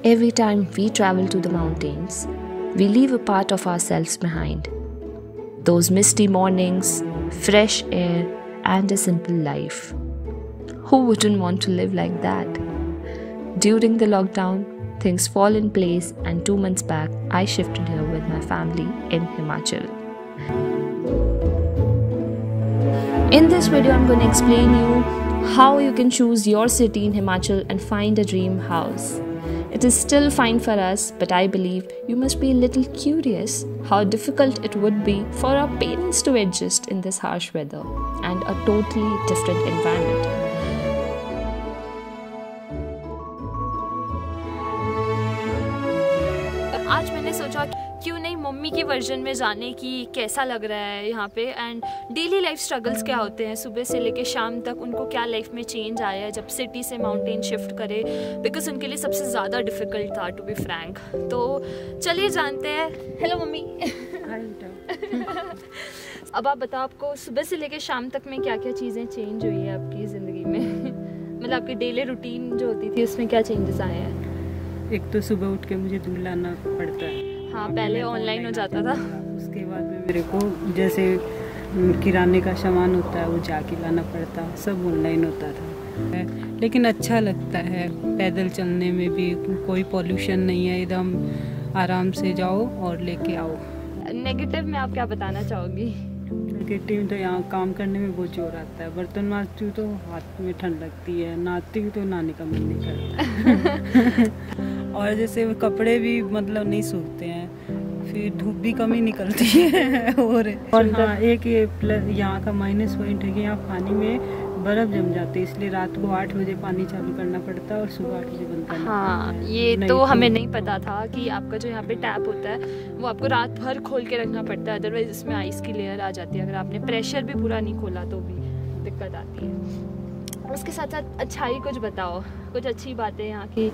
Every time we travel to the mountains, we leave a part of ourselves behind. Those misty mornings, fresh air, and a simple life. Who wouldn't want to live like that? During the lockdown, things fall in place, and 2 months back, I shifted here with my family in Himachal. In this video, I'm going to explain you how you can choose your city in Himachal and find a dream house. It is still fine for us, but I believe you must be a little curious how difficult it would be for our parents to adjust in this harsh weather and a totally different environment. आज मैंने सोचा क्यों नहीं mummy की version में जाने की, कैसा लग रहा है यहाँ पे एंड डेली लाइफ स्ट्रगल्स क्या होते हैं, सुबह से लेके शाम तक उनको क्या लाइफ में चेंज आया है जब सिटी से माउंटेन शिफ्ट करे, बिकॉज उनके लिए सबसे ज़्यादा डिफ़िकल्ट था टू बी फ्रैंक। तो चलिए जानते हैं। Hello mummy. अब आप बताओ, आपको सुबह से लेके शाम तक में क्या क्या चीज़ें चेंज हुई है आपकी ज़िंदगी में? मतलब आपकी डेली रूटीन जो होती थी उसमें क्या चेंजेस आए हैं? एक तो सुबह उठ के मुझे दूध लाना पड़ता है। हाँ, पहले ऑनलाइन हो जाता था। उसके बाद में मेरे को जैसे किराने का सामान होता है वो जाके लाना पड़ता, सब ऑनलाइन होता था। लेकिन अच्छा लगता है पैदल चलने में भी, कोई पॉल्यूशन नहीं है, एकदम आराम से जाओ और लेके आओ। नेगेटिव में आप क्या बताना चाहोगी? नेगेटिव तो यहाँ काम करने में बहुत जोर आता है। बर्तन मांजती हूँ तो हाथ में ठंड लगती है, नहाती हूँ तो नहाने का मन नहीं करता। और जैसे कपड़े भी मतलब नहीं सूखते हैं, फिर धूप भी कम ही निकलती है। और हाँ, एक ये प्लस यहाँ का माइनस पॉइंट है कि यहाँ पानी में बर्फ जम जाती है, इसलिए रात को 8 बजे पानी चालू करना पड़ता है और सुबह 8 बजे बंद करना पड़ता है। ये तो हमें नहीं पता था कि आपका जो यहाँ पे टैप होता है वो आपको रात भर खोल के रखना पड़ता है, अदरवाइज इसमें आइस की लेयर आ जाती है। अगर आपने प्रेशर भी पूरा नहीं खोला तो भी दिक्कत आती है। उसके साथ साथ अच्छाई कुछ बताओ, कुछ अच्छी बातें यहाँ की।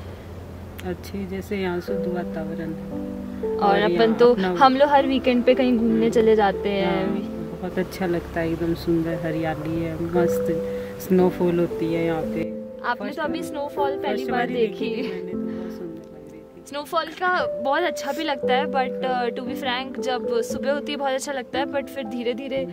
अच्छी जैसे यहाँ शुद्ध वातावरण और अपन तो हम लोग हर वीकेंड पे कहीं घूमने चले जाते हैं, बहुत अच्छा लगता है, एकदम सुंदर हरियाली है, मस्त स्नोफॉल होती है यहाँ पे। आपने तो अभी स्नोफॉल पहली बार देखी? स्नोफॉल का बहुत अच्छा भी लगता है, बट टू बी फ्रैंक जब सुबह होती है बहुत अच्छा लगता है, बट फिर धीरे धीरे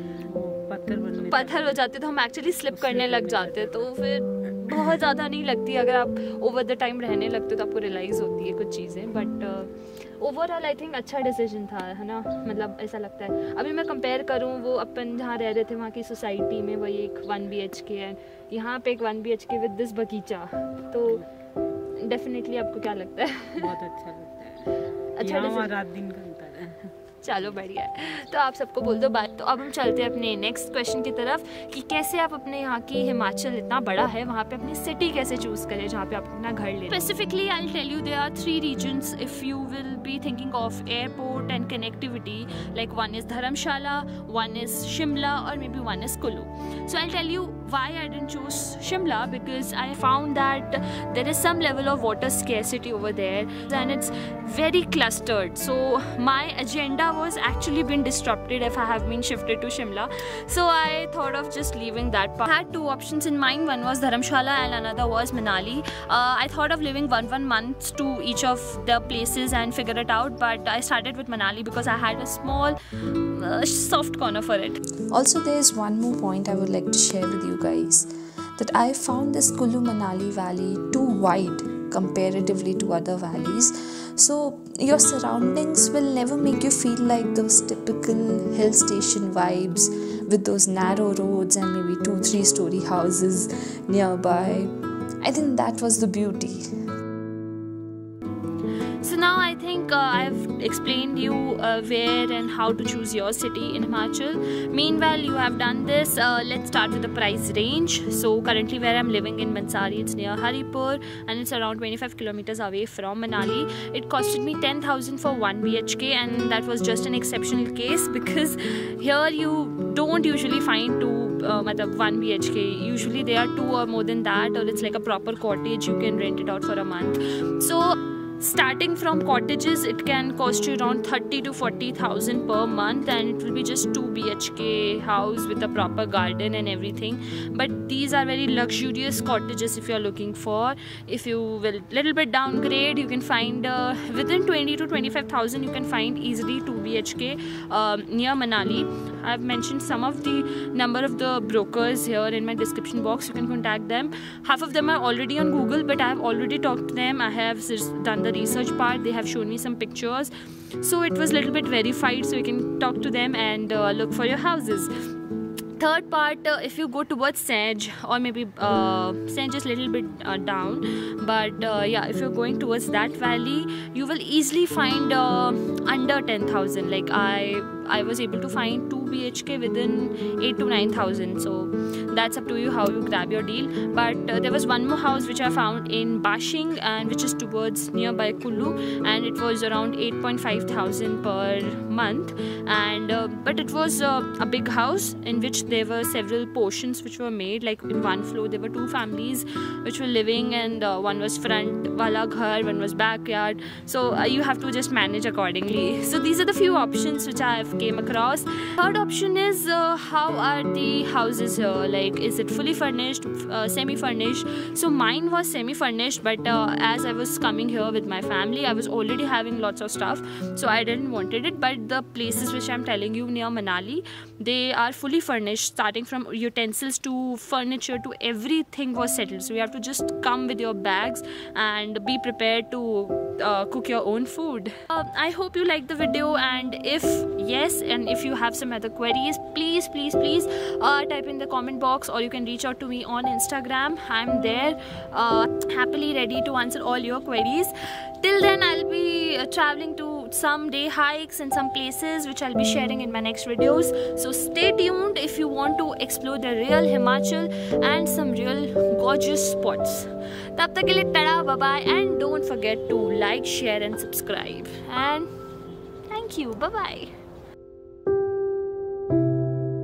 पत्थर हो जाते तो हम एक्चुअली स्लिप करने लग जाते, तो फिर बहुत ज़्यादा नहीं लगती। अगर आप ओवर द टाइम रहने लगते तो आपको रियलाइज़ होती है कुछ चीज़ें, बट ओवरऑल आई थिंक अच्छा डिसीजन था, है ना? मतलब ऐसा लगता है। अभी मैं कंपेयर करूँ, वो अपन जहाँ रह रहे थे वहाँ की सोसाइटी में वही एक 1 BHK है, यहाँ पे एक 1 BHK विद दिस बगीचा, तो डेफिनेटली आपको क्या लगता है? बहुत अच्छा लगता है। अच्छा, रात दिन का अंतर है। चलो बढ़िया है, तो आप सबको बोल दो बात। तो अब हम चलते हैं अपने नेक्स्ट क्वेश्चन की तरफ कि कैसे आप अपने यहाँ की, हिमाचल इतना बड़ा है, वहाँ पे अपनी सिटी कैसे चूज करें जहाँ पे आप अपना घर ले। Specifically I will tell you there are 3 regions if you will be thinking of airport and connectivity, like one is Dharamshala, one is Shimla, or maybe one is Kullu. So I'll tell you why I didn't choose Shimla, because I found that there is some level of water scarcity over there and it's very clustered, so my agenda was actually been disrupted if I have been shifted to Shimla. So I thought of just leaving that part. I had 2 options in mind, one was Dharamshala and another was Manali. I thought of living one month to each of the places and figure it out, but I started with Manali because I had a small soft corner for it. Also, there is one more point I would like to share with you guys, that I found this Kullu Manali valley too wide comparatively to other valleys, so your surroundings will never make you feel like those typical hill station vibes with those narrow roads and maybe 2-3 story houses nearby. I think that was the beauty. So now I think I've explained you where and how to choose your city in Himachal. Meanwhile, you have done this. Let's start with the price range. So currently where I'm living in Bansari, it's near Haripur and it's around 25 kilometers away from Manali. It costed me 10,000 for 1 BHK, and that was just an exceptional case because here you don't usually find 1 BHK. Usually they are 2 or more than that, or it's like a proper cottage you can rent it out for a month. So Starting from cottages, it can cost you around 30 to 40,000 per month, and it will be just 2 BHK house with a proper garden and everything. But these are very luxurious cottages if you are looking for. If you will little bit downgrade, you can find within 20 to 25,000 you can find easily 2 BHK near Manali. I've mentioned some of the number of the brokers here in my description box. You can contact them. Half of them are already on Google, but I have already talked to them. I have done the research part. They have shown me some pictures, so it was a little bit verified, so you can talk to them and look for your houses. Third part, if you go towards Sanj, or maybe Sanj is a little bit down, but yeah, if you're going towards that valley, you will easily find under 10,000. Like I was able to find 2 BHK within 8 to 9,000. So that's up to you how you grab your deal. But there was one more house which I found in Bashing, and which is towards nearby Kullu, and it was around 8,500 per month. And but it was a big house in which there were several portions which were made. Like in one floor there were 2 families which were living, and one was front wala ghar, one was backyard. So you have to just manage accordingly. So these are the few options which I have came across. Third option is how are the houses here? Like, is it fully furnished, semi-furnished? So mine was semi-furnished, but as I was coming here with my family, I was already having lots of stuff, so I didn't wanted it. But the places which I'm telling you near Manali, they are fully furnished, starting from utensils to furniture to everything was settled. So you have to just come with your bags and be prepared to cook your own food. I hope you liked the video, and if yes, and if you have some other queries, please type in the comment box, or you can reach out to me on Instagram. I'm there, happily ready to answer all your queries. Till then, I'll be traveling to some day hikes and some places which I'll be sharing in my next videos. So stay tuned if you want to explore the real Himachal and some real gorgeous spots. Tab tak ke liye tada, bye bye, and don't forget to like, share and subscribe. And thank you, bye bye.